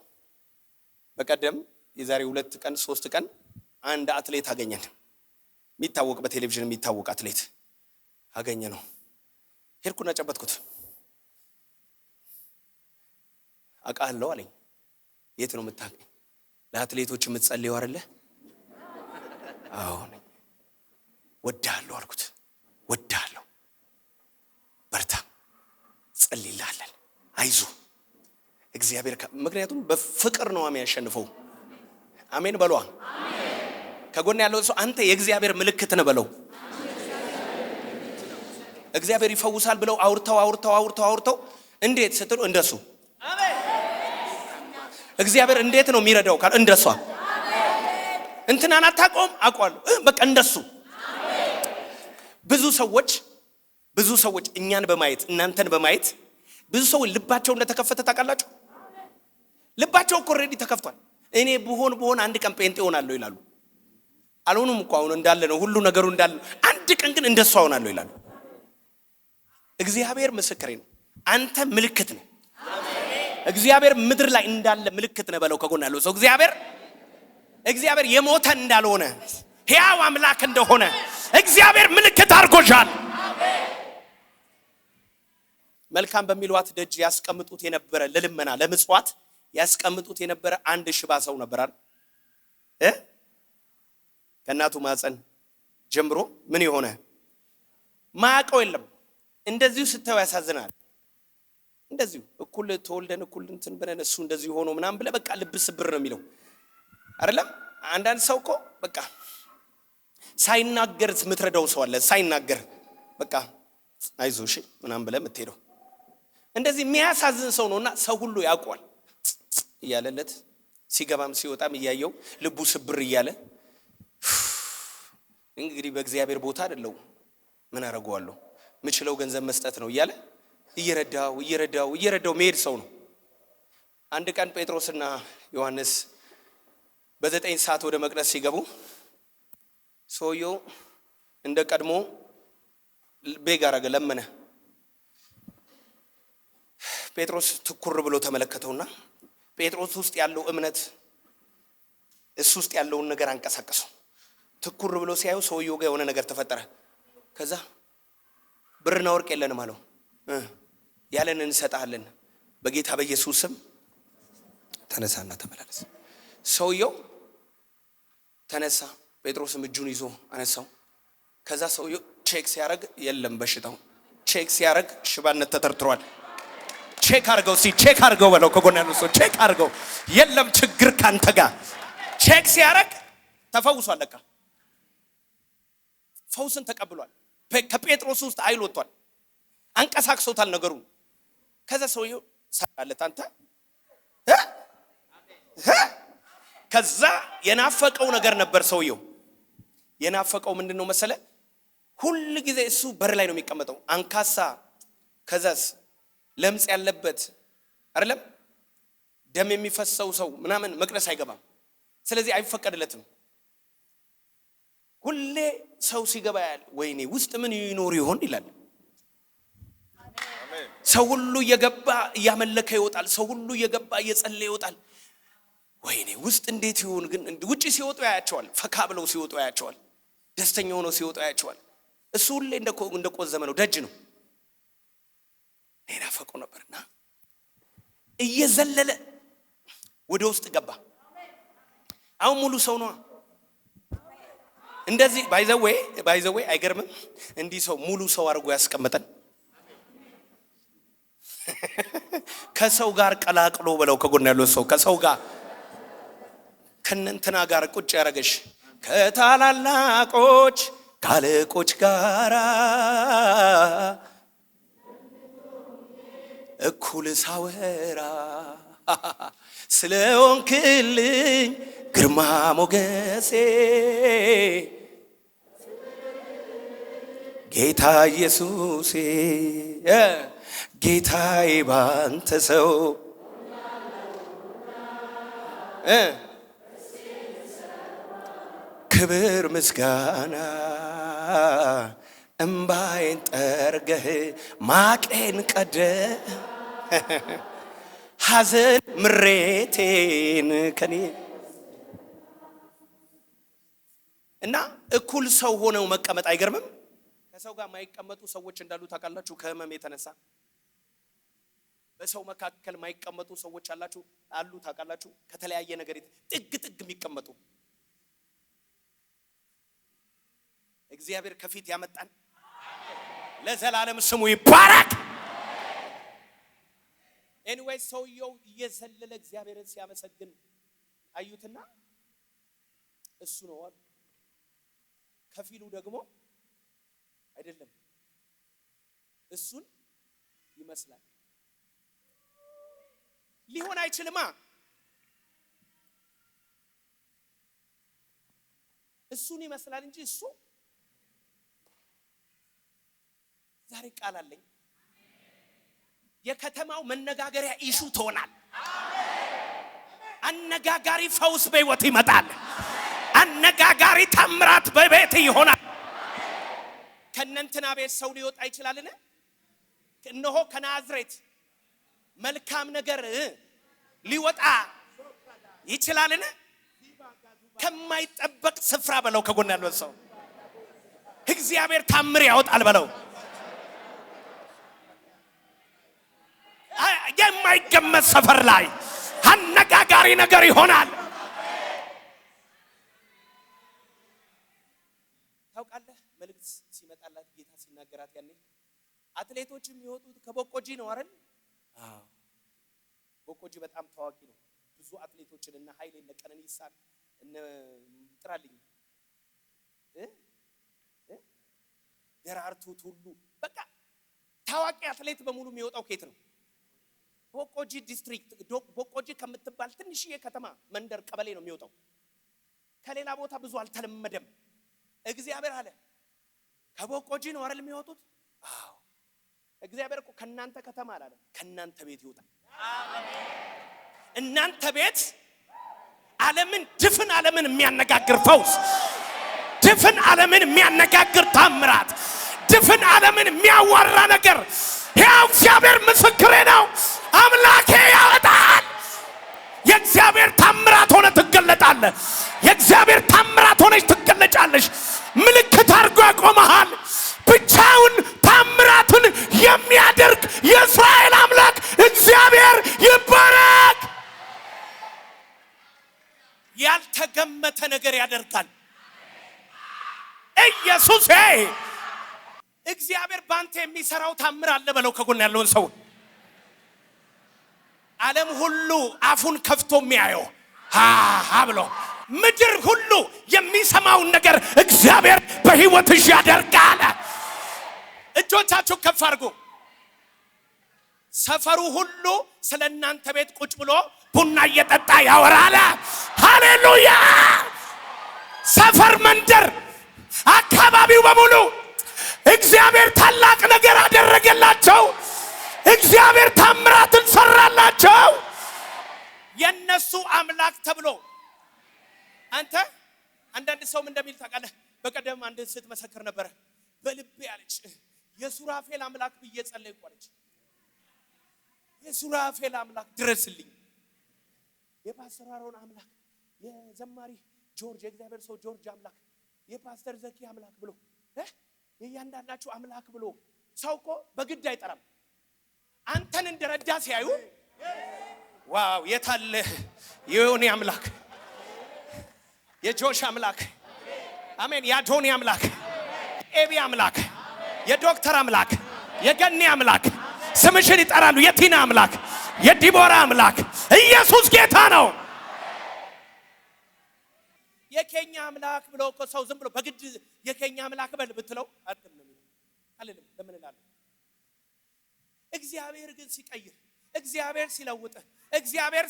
በቀደም የዛሬ 2 ቀን 3 ቀን አንድ አትሌት አገኘን። የሚታወቅ በቴሌቪዥን የሚታወቅ አትሌት አገኘ ነው። ሄድኩና ጨበጥኩት። አውቃለሁ አለኝ። የት ነው የምታውቀኝ? ለአትሌቶች የምትጸልየው አይደለ? አዎ ነኝ። ወዳለሁ አልኩት። ወዳለሁ፣ በርታ፣ ጸልይልሃለን፣ አይዞ እግዚአብሔር ምክንያቱም በፍቅር ነው የሚያሸንፈው። አሜን በሏ። ከጎን ያለው ሰው አንተ የእግዚአብሔር ምልክት ነህ በለው። እግዚአብሔር ይፈውሳል ብለው አውርተው እንዴት ስትሉ እንደሱ እግዚአብሔር እንዴት ነው የሚረዳው ካል እንደሷ እንትናን አታውቀውም አውቀዋለሁ በቃ እንደሱ ብዙ ሰዎች እኛን በማየት እናንተን በማየት ብዙ ሰው ልባቸው እንደተከፈተ ታውቃላችሁ። ልባቸው እኮ ኦሬዲ ተከፍቷል። እኔ ብሆን አንድ ቀን ጴንጤ ሆናለሁ ይላሉ። አልሆኑም እኮ አሁን እንዳለ ነው ሁሉ ነገሩ እንዳለ ነው። አንድ ቀን ግን እንደሷ ሆናለሁ ይላሉ። እግዚአብሔር ምስክሬ ነው። አንተ ምልክት ነህ። እግዚአብሔር ምድር ላይ እንዳለ ምልክት ነህ በለው። ከጎን ያለው ሰው እግዚአብሔር የሞተ እንዳልሆነ ሕያው አምላክ እንደሆነ እግዚአብሔር ምልክት አድርጎሻል። መልካም በሚሏት ደጅ ያስቀምጡት የነበረ ለልመና ለምጽዋት ያስቀምጡት የነበረ አንድ ሽባ ሰው ነበር አይደል? ከእናቱ ማፀን ጀምሮ ምን የሆነ ማያውቀው የለም። እንደዚሁ ስታዩ ያሳዝናል። እንደዚሁ እኩል ተወልደን እኩል እንትን ብለን እሱ እንደዚሁ ሆኖ ምናምን ብለህ በቃ ልብ ስብር ነው የሚለው አይደለም? አንዳንድ ሰው እኮ በቃ ሳይናገር የምትረዳው ሰው አለ። ሳይናገር በቃ አይዞሽ ምናምን ብለህ የምትሄደው እንደዚህ የሚያሳዝን ሰው ነውና ሰው ሁሉ ያውቀዋል እያለለት ሲገባም ሲወጣም እያየው ልቡ ስብር እያለ እንግዲህ በእግዚአብሔር ቦታ አይደለው ምን አረጋዋለሁ ምችለው ገንዘብ መስጠት ነው እያለ እየረዳው መሄድ ሰው ነው። አንድ ቀን ጴጥሮስና ዮሐንስ በ9 ሰዓት ወደ መቅደስ ሲገቡ ሰውየው እንደ ቀድሞ ቤግ አረገ፣ ለመነ። ጴጥሮስ ትኩር ብሎ ተመለከተውና ጴጥሮስ ውስጥ ያለው እምነት እሱ ውስጥ ያለውን ነገር አንቀሳቀሰው። ትኩር ብሎ ሲያዩ ሰውየው ጋር የሆነ ነገር ተፈጠረ። ከዛ ብርና ወርቅ የለንም አለው። ያለንን እንሰጣለን፣ በጌታ በኢየሱስ ስም ተነሳና ተመላለስ። ሰውየው ተነሳ። ጴጥሮስም እጁን ይዞ አነሳው። ከዛ ሰውየው ቼክ ሲያረግ የለም በሽታው። ቼክ ሲያረግ ሽባነት ተጠርጥሯል። ቼክ አርገው በለው ከጎን ያለው ሰው ቼክ አርገው፣ የለም ችግር ካንተ ጋር። ቼክ ሲያረግ ተፈውሷል። ለካ ፈውስን ተቀብሏል። ከጴጥሮስ ውስጥ ኃይል ወጥቷል። አንቀሳቅሶታል ነገሩ። ከዛ ሰውየው ሰራለት አንተ ከዛ የናፈቀው ነገር ነበር። ሰውየው የናፈቀው ምንድነው መሰለ? ሁሉ ጊዜ እሱ በር ላይ ነው የሚቀመጠው፣ አንካሳ። ከዛስ ለምጽ ያለበት አይደለም ደም የሚፈሰው ሰው ምናምን መቅደስ አይገባም። ስለዚህ አይፈቀድለትም። ሁሌ ሰው ሲገባ ያለ ወይኔ ውስጥ ምን ይኖር ይሆን ይላል። ሰው ሁሉ እየገባ እያመለከ ይወጣል። ሰው ሁሉ እየገባ እየጸለየ ይወጣል። ወይኔ ውስጥ እንዴት ይሆን ግን? ውጪ ሲወጡ ያያቸዋል፣ ፈካ ብለው ሲወጡ ያያቸዋል፣ ደስተኛ ሆነው ሲወጡ ያያቸዋል። እሱ ሁሌ እንደቆዘመ ነው፣ ደጅ ነው። ሌላ ፈቆ ነበርና እየዘለለ ወደ ውስጥ ገባ። አሁን ሙሉ ሰው ነው እንደዚህ። ባይዘዌ አይገርምም? እንዲህ ሰው ሙሉ ሰው አድርጎ ያስቀመጠን ከሰው ጋር ቀላቅሎ በለው ከጎን ያለው ሰው ከሰው ጋር ከነንትና ጋር ቁጭ ያረገሽ ከታላላቆች ካለቆች ጋር እኩል ሳወራ ስለሆንክልኝ ግርማ ሞገሴ ጌታ ኢየሱሴ ጌታዬ ባንተ ሰው ክብር ምስጋና እምባዬን ጠርገህ ማቄን ቀደ ሐዘን ምሬቴን ከኔ እና እኩል ሰው ሆነው መቀመጥ አይገርምም? ከሰው ጋር ማይቀመጡ ሰዎች እንዳሉ ታውቃላችሁ? ከህመም የተነሳ በሰው መካከል ማይቀመጡ ሰዎች አሉ ታውቃላችሁ? ከተለያየ ነገር ጥግ የሚቀመጡ እግዚአብሔር ከፊት ያመጣን ለዘላለም ስሙ ይባረክ። ኤኒዌይ ሰውየው እየዘለለ እግዚአብሔርን ሲያመሰግን አዩትና እሱ ነው አሉ። ከፊሉ ደግሞ አይደለም እሱን ይመስላል። ሊሆን አይችልማ። እሱን ይመስላል እንጂ እሱ ዛሬ ቃል አለኝ። የከተማው መነጋገሪያ ኢሹ ትሆናል። አነጋጋሪ ፈውስ በሕይወት ይመጣል። አነጋጋሪ ተአምራት በቤት ይሆናል። ከነንትና ቤት ሰው ሊወጣ ይችላልን? እነሆ ከናዝሬት መልካም ነገር ሊወጣ ይችላልን? ከማይጠበቅ ስፍራ በለው ከጎን ያለው ሰው እግዚአብሔር ታምር ያወጣል በለው። የማይገመት ሰፈር ላይ አነጋጋሪ ነገር ይሆናል። ታውቃለህ፣ መልእክት ሲመጣላት ጌታ ሲናገራት ያኔ አትሌቶች የሚወጡት ከቦቆጂ ነው አይደል? ቦቆጂ በጣም ታዋቂ ነው። ብዙ አትሌቶችን እና ኃይሌ እነ ቀነኒሳን እነ ጥራልኝ ደራርቱ ሁሉ በቃ ታዋቂ አትሌት በሙሉ የሚወጣው ከየት ነው? ቦቆጂ ዲስትሪክት፣ ቦቆጂ ከምትባል ትንሽዬ ከተማ መንደር ቀበሌ ነው የሚወጣው። ከሌላ ቦታ ብዙ አልተለመደም። እግዚአብሔር አለ ከቦቆጂ ነው አይደል የሚወጡት? አዎ እግዚአብሔር እኮ ከናንተ ከተማ አላለም፣ ከናንተ ቤት ይወጣል። አሜን። እናንተ ቤት ዓለምን ድፍን ዓለምን የሚያነጋግር ፈውስ፣ ድፍን ዓለምን የሚያነጋግር ታምራት፣ ድፍን ዓለምን የሚያዋራ ነገር ያው እግዚአብሔር ምስክሬ ነው። አምላኬ ያወጣል። የእግዚአብሔር ታምራት ሆነ ትገለጣለህ። የእግዚአብሔር ታምራት ሆነች ትገለጫለሽ። ምልክት አድርጎ ያቆመሃል። ብቻውን ታምራትን የሚያደርግ የእስራኤል አምላክ እግዚአብሔር ይባረክ። ያልተገመተ ነገር ያደርጋል ኢየሱስ። እግዚአብሔር ባንተ የሚሰራው ታምር አለ በለው ከጎን ያለውን ሰው። ዓለም ሁሉ አፉን ከፍቶ የሚያየው ብሎ ምድር ሁሉ የሚሰማውን ነገር እግዚአብሔር በሕይወትሽ ያደርጋል። እጆቻችሁ ከፍ አድርጉ። ሰፈሩ ሁሉ ስለ እናንተ ቤት ቁጭ ብሎ ቡና እየጠጣ ያወራል። ሃሌሉያ! ሰፈር፣ መንደር፣ አካባቢው በሙሉ እግዚአብሔር ታላቅ ነገር አደረገላቸው። እግዚአብሔር ታምራትን ሰራላቸው። የነሱ አምላክ ተብሎ አንተ አንዳንድ ሰውም እንደሚል ታውቃለህ። በቀደም አንድ ሴት መሰከር ነበረ። በልቤ አለች የሱራፌል አምላክ ብዬ ጸለይኩ አለች። የሱራፌል አምላክ ድረስልኝ፣ የፓስተር አሮን አምላክ፣ የዘማሪ ጆርጅ የእግዚአብሔር ሰው ጆርጅ አምላክ፣ የፓስተር ዘኪ አምላክ ብሎ የእያንዳንዳችሁ አምላክ ብሎ ሰው እኮ በግድ አይጠራም። አንተን እንደረዳ ሲያዩ ዋው የታለ የዮኒ አምላክ፣ የጆሽ አምላክ፣ አሜን፣ የአዶኒ አምላክ፣ የኤቢ አምላክ፣ የዶክተር አምላክ፣ የገኒ አምላክ ስምሽን ይጠራሉ። የቲና አምላክ፣ የዲቦራ አምላክ ኢየሱስ ጌታ ነው። የኬኛ አምላክ ብሎ እኮ ሰው ዝም ብሎ በግድ የኬኛ አምላክ በል ብትለው አልልም። ለምን እላለሁ? እግዚአብሔር ግን ሲቀይር፣ እግዚአብሔር ሲለውጥ፣ እግዚአብሔር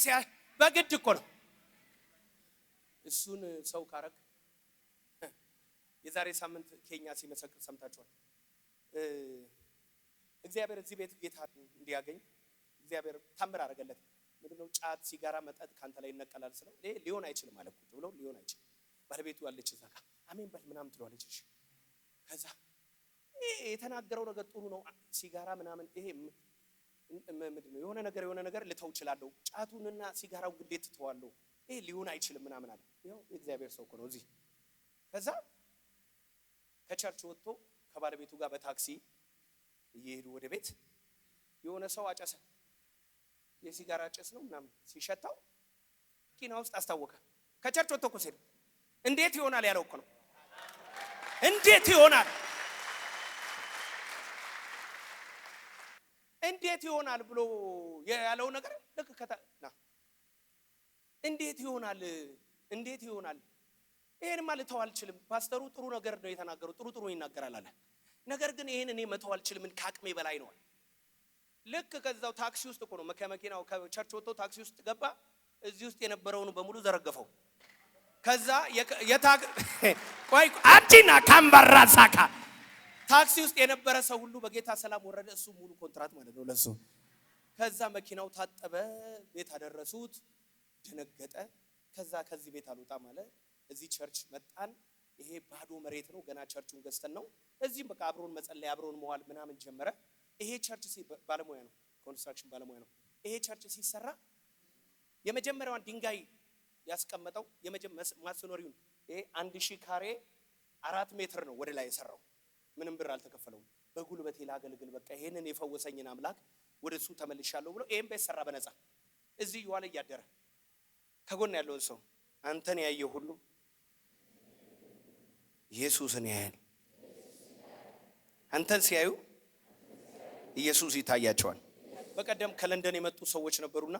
በግድ እኮ ነው። እሱን ሰው ካረክ የዛሬ ሳምንት ኬኛ ሲመሰክር ሰምታችኋል። እግዚአብሔር እዚህ ቤት ጌታ እንዲያገኝ እግዚአብሔር ታምር አደረገለት። ምንድነው? ጫት፣ ሲጋራ፣ መጠጥ ካንተ ላይ ይነቀላል ስለው ሊሆን አይችልም ማለት ነው ብሎ ሊሆን አይችልም። ባለቤቱ ያለች እዛ ጋር አሜን በል ምናምን ትለዋለች። እሺ ከዛ የተናገረው ነገር ጥሩ ነው። ሲጋራ ምናምን ይሄ ምንድነው? የሆነ ነገር ልተው እችላለሁ። ጫቱንና ሲጋራው ግዴት ተዋለሁ። ይሄ ሊሆን አይችልም ምናምን አለ። ይሄው እግዚአብሔር ሰው እኮ ነው እዚህ። ከዛ ከቸርች ወጥቶ ከባለቤቱ ጋር በታክሲ እየሄዱ ወደ ቤት የሆነ ሰው አጨሰ። የሲጋራ ጭስ ነው ምናምን ሲሸታው ኪና ውስጥ አስታወቀ። ከቸርች ወጥቶ እኮ ሲል እንዴት ይሆናል ያለው እኮ ነው። እንዴት ይሆናል እንዴት ይሆናል ብሎ ያለው ነገር ልክ ከተና እንዴት ይሆናል ይሄንማ ልተው አልችልም። ፓስተሩ ጥሩ ነገር ነው የተናገረው፣ ጥሩ ይናገራል አለ። ነገር ግን ይሄን እኔ መተው አልችልም፣ ከአቅሜ በላይ ነው። ልክ ከዛው ታክሲ ውስጥ እኮ ነው መከመኪናው ከቸርች ወጥቶ ታክሲ ውስጥ ገባ። እዚህ ውስጥ የነበረውን በሙሉ ዘረገፈው። ከዛ ቆይ አዲና ካምባራ ሳካ ታክሲ ውስጥ የነበረ ሰው ሁሉ በጌታ ሰላም ወረደ። እሱ ሙሉ ኮንትራት ማለት ነው ለሱ። ከዛ መኪናው ታጠበ፣ ቤት አደረሱት፣ ደነገጠ። ከዛ ከዚህ ቤት አልወጣ ማለት እዚህ ቸርች መጣን። ይሄ ባዶ መሬት ነው፣ ገና ቸርቹን ገዝተን ነው። እዚህም በቃ አብሮን መጸለይ አብሮን መዋል ምናምን ጀመረ። ይሄ ቸርች ባለሙያ ነው፣ ኮንስትራክሽን ባለሙያ ነው። ይሄ ቸርች ሲሰራ የመጀመሪያውን ድንጋይ ያስቀመጠው ማሶነሪውን ይሄ 1000 ካሬ 4 ሜትር ነው ወደ ላይ የሰራው። ምንም ብር አልተከፈለውም። በጉልበቴ ላገልግል በቃ ይሄንን የፈወሰኝን አምላክ ወደሱ ተመልሻለሁ ብሎ ይሄን ቤት ሰራ በነፃ። እዚህ ይዋለ ያደረ ከጎን ያለውን ሰው አንተን ያየ ሁሉ ኢየሱስን ያያል። አንተን ሲያዩ ኢየሱስ ይታያቸዋል። በቀደም ከለንደን የመጡ ሰዎች ነበሩና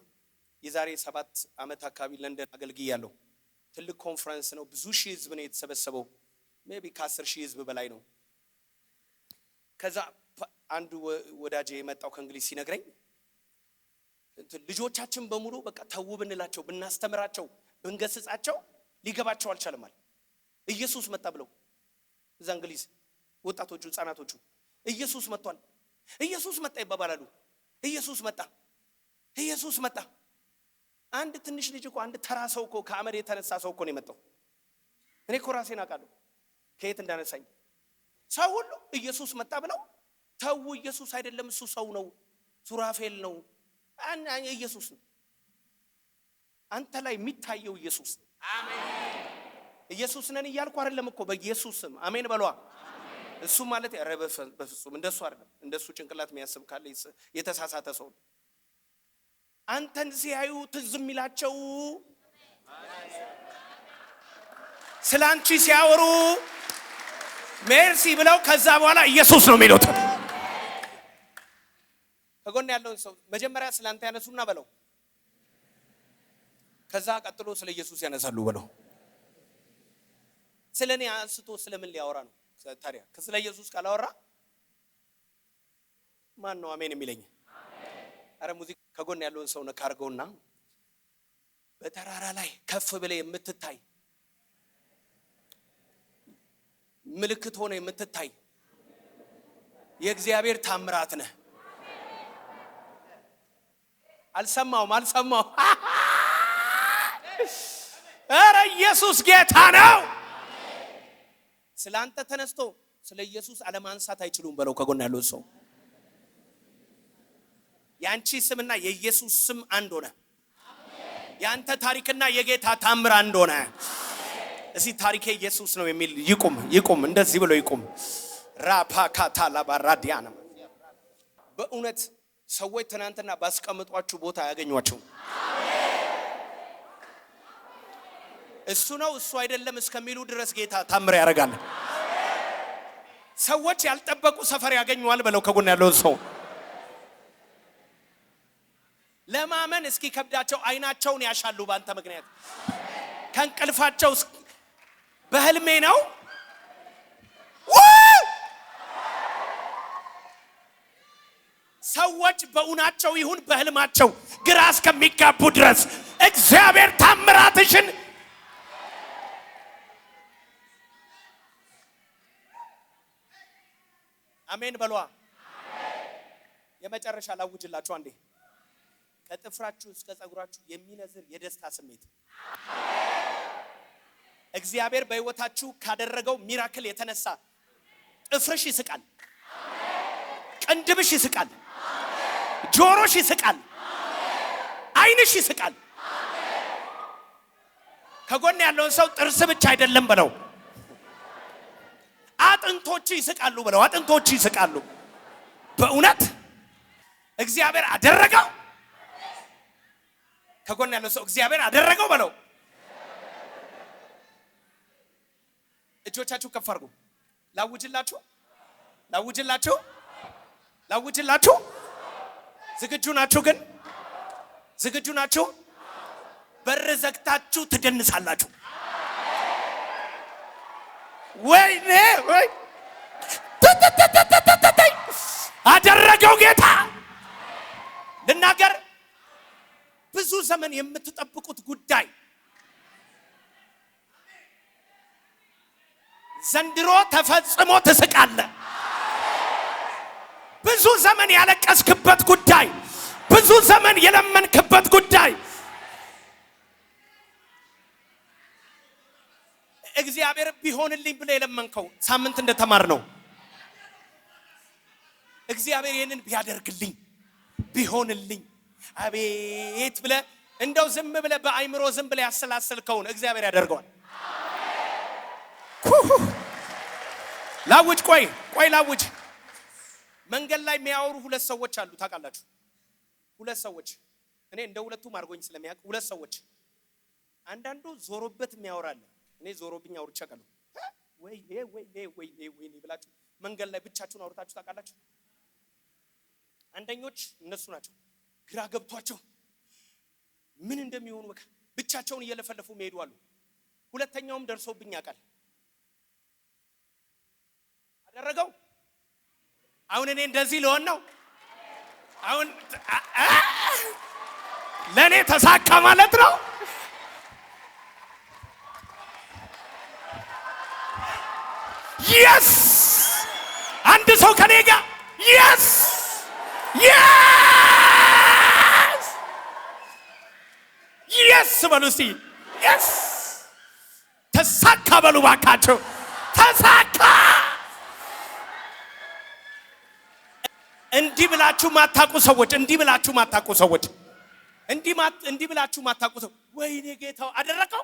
የዛሬ 7 ዓመት አካባቢ ለንደን አገልግያለሁ። ትልቅ ኮንፈረንስ ነው፣ ብዙ ሺህ ህዝብ ነው የተሰበሰበው። ሜቢ ከ10 ሺህ ህዝብ በላይ ነው። ከዛ አንዱ ወዳጄ የመጣው ከእንግሊዝ ሲነግረኝ ልጆቻችን በሙሉ በቃ ተው ብንላቸው ብናስተምራቸው ብንገስጻቸው ሊገባቸው አልቻለም። ኢየሱስ መጣ ብለው እዛ እንግሊዝ ወጣቶቹ ህፃናቶቹ ኢየሱስ መጥቷል ኢየሱስ መጣ ይባባላሉ። ኢየሱስ መጣ ኢየሱስ መጣ። አንድ ትንሽ ልጅ እኮ አንድ ተራ ሰው እኮ ከአመድ የተነሳ ሰው እኮ ነው የመጣው። እኔ እኮ ራሴን አውቃለሁ ከየት እንዳነሳኝ። ሰው ሁሉ ኢየሱስ መጣ ብለው ተው ኢየሱስ አይደለም እሱ ሰው ነው ሱራፌል ነው ኢየሱስ ነው። አንተ ላይ የሚታየው ኢየሱስ አሜን። ኢየሱስ ነን እያልኩ አይደለም እኮ በኢየሱስ ስም አሜን በሏ። እሱ ማለት ያረበ በፍጹም እንደሱ አይደለም። እንደሱ ጭንቅላት የሚያስብ ካለ የተሳሳተ ሰው። አንተን ሲያዩ ትዝም ይላቸው ስላንቺ ሲያወሩ ሜርሲ ብለው ከዛ በኋላ ኢየሱስ ነው የሚሉት። ከጎን ያለውን ሰው መጀመሪያ ስላንተ ያነሱና በለው ከዛ ቀጥሎ ስለ ኢየሱስ ያነሳሉ በለው። ስለኔ አንስቶ ስለምን ሊያወራ ነው ታዲያ? ስለ ኢየሱስ ካላወራ ማን ነው አሜን የሚለኝ? አረ ሙዚቃ ከጎን ያለውን ሰው ነካ አድርገውና በተራራ ላይ ከፍ ብለ የምትታይ ምልክት ሆነ የምትታይ የእግዚአብሔር ታምራት ነህ። አልሰማው አረ ኢየሱስ ጌታ ነው። ስላንተ ተነስቶ ስለ ኢየሱስ አለማንሳት አይችሉም በለው ከጎን ያለው ሰው። ያንቺ ስምና የኢየሱስ ስም አንድ ሆነ። ያንተ ታሪክና የጌታ ታምር አንድ ሆነ። እዚህ ታሪኬ ኢየሱስ ነው የሚል ይቁም እንደዚህ ብሎ ይቁም። ራፓካታ ላባራዲያና በእውነት ሰዎች ትናንትና ባስቀምጧችሁ ቦታ ያገኟችሁ እሱ ነው እሱ አይደለም እስከሚሉ ድረስ ጌታ ታምር ያደርጋል። ሰዎች ያልጠበቁ ሰፈር ያገኙዋል በለው ከጎን ያለው ሰው። ለማመን እስኪ ከብዳቸው አይናቸውን ያሻሉ ባንተ ምክንያት ከንቅልፋቸው በህልሜ ነው ሰዎች በእውናቸው ይሁን በህልማቸው ግራ እስከሚጋቡ ድረስ እግዚአብሔር ታምራትሽን አሜን በሏ። የመጨረሻ ላውጅላችሁ አንዴ ከጥፍራችሁ እስከ ጸጉራችሁ የሚነዝር የደስታ ስሜት እግዚአብሔር በህይወታችሁ ካደረገው ሚራክል የተነሳ ጥፍርሽ ይስቃል፣ ቅንድብሽ ይስቃል፣ ጆሮሽ ይስቃል፣ አይንሽ ይስቃል። ከጎን ያለውን ሰው ጥርስ ብቻ አይደለም በለው አጥንቶች ይስቃሉ በለው። አጥንቶች ይስቃሉ። በእውነት እግዚአብሔር አደረገው። ከጎን ያለው ሰው እግዚአብሔር አደረገው በለው። እጆቻችሁ ከፍ አድርጉ። ላውጅላችሁ። ዝግጁ ናችሁ? ግን ዝግጁ ናችሁ? በር ዘግታችሁ ትደንሳላችሁ። ወይኔ አደረገው ጌታ። ልናገር ብዙ ዘመን የምትጠብቁት ጉዳይ ዘንድሮ ተፈጽሞ ትስቃለ። ብዙ ዘመን ያለቀስክበት ጉዳይ፣ ብዙ ዘመን የለመንክበት ጉዳይ እግዚአብሔር ቢሆንልኝ ብለ የለመንከው ሳምንት እንደተማር ነው። እግዚአብሔር ይሄንን ቢያደርግልኝ ቢሆንልኝ አቤት ብለ እንደው ዝም ብለ በአይምሮ ዝም ብለ ያሰላሰልከውን እግዚአብሔር ያደርገዋል። ላውጅ ቆይ ላውጅ። መንገድ ላይ የሚያወሩ ሁለት ሰዎች አሉ ታውቃላችሁ? ሁለት ሰዎች እኔ እንደ ሁለቱም አድርጎኝ ስለሚያውቅ ሁለት ሰዎች። አንዳንዱ ዞሮበት የሚያወራል። እኔ ዞሮብኝ አውርቼ አውቃለሁ። ወይ ብላችሁ መንገድ ላይ ብቻችሁን አውርታችሁ ታውቃላችሁ? አንደኞች እነሱ ናቸው። ግራ ገብቷቸው ምን እንደሚሆኑ በቃ ብቻቸውን እየለፈለፉ መሄዱ አሉ። ሁለተኛውም ደርሶብኝ ያውቃል። አደረገው። አሁን እኔ እንደዚህ ልሆን ነው። አሁን ለኔ ተሳካ ማለት ነው። የስ አንድ ሰው ከኔ ጋር የስ የስ የስ በሉ እስቲ የስ ተሳካ በሉ ባካችሁ ተሳካ። እንዲህ ብላችሁ ማታቁ ሰዎች እንዲህ ብላችሁ ማታቁ ሰዎች እንዲህ ብላችሁ ማታቁ ሰው ወይኔ ጌታው አደረከው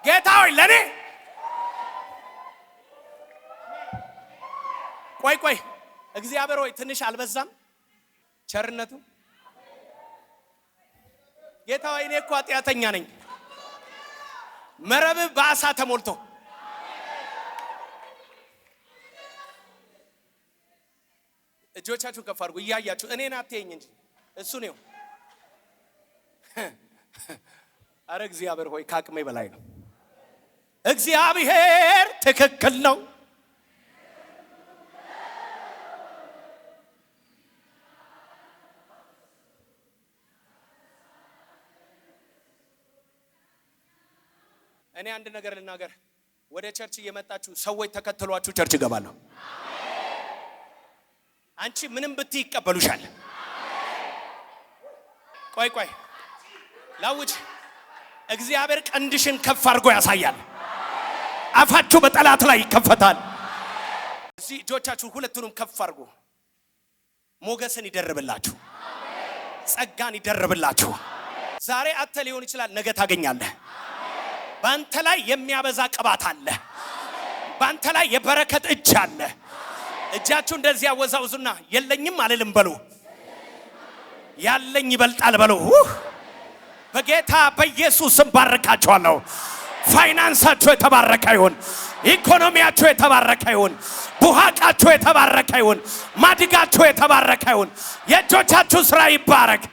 ጌታው ለኔ ቆይ እግዚአብሔር ሆይ ትንሽ አልበዛም ቸርነቱ? ጌታ ሆይ እኔ እኮ ኃጢአተኛ ነኝ መረብ በአሳ ተሞልቶ እጆቻችሁን ከፍ አድርጉ እያያችሁ እኔን አትየኝ እንጂ እሱ ነው። አረ እግዚአብሔር ሆይ ከአቅሜ በላይ ነው። እግዚአብሔር ትክክል ነው። እኔ አንድ ነገር ልናገር። ወደ ቸርች እየመጣችሁ ሰዎች ተከትሏችሁ ቸርች ይገባሉ። አንቺ ምንም ብትይ ይቀበሉሻል። ቆይ ላውጅ። እግዚአብሔር ቀንድሽን ከፍ አድርጎ ያሳያል። አፋችሁ በጠላት ላይ ይከፈታል። እዚህ እጆቻችሁ ሁለቱንም ከፍ አድርጎ ሞገስን ይደርብላችሁ፣ ጸጋን ይደርብላችሁ። ዛሬ አተ ሊሆን ይችላል፣ ነገ ታገኛለህ። ባንተ ላይ የሚያበዛ ቅባት አለ። ባንተ ላይ የበረከት እጅ አለ። እጃችሁ እንደዚህ ያወዛውዙና የለኝም አልልም በሉ፣ ያለኝ ይበልጣል በሉ። በጌታ በኢየሱስ ስም ባርካችኋለሁ። ፋይናንሳችሁ የተባረከ ይሁን። ኢኮኖሚያችሁ የተባረከ ይሁን። ቡሃቃችሁ የተባረከ ይሁን። ማድጋችሁ የተባረከ ይሁን። የእጆቻችሁ ስራ ይባረክ።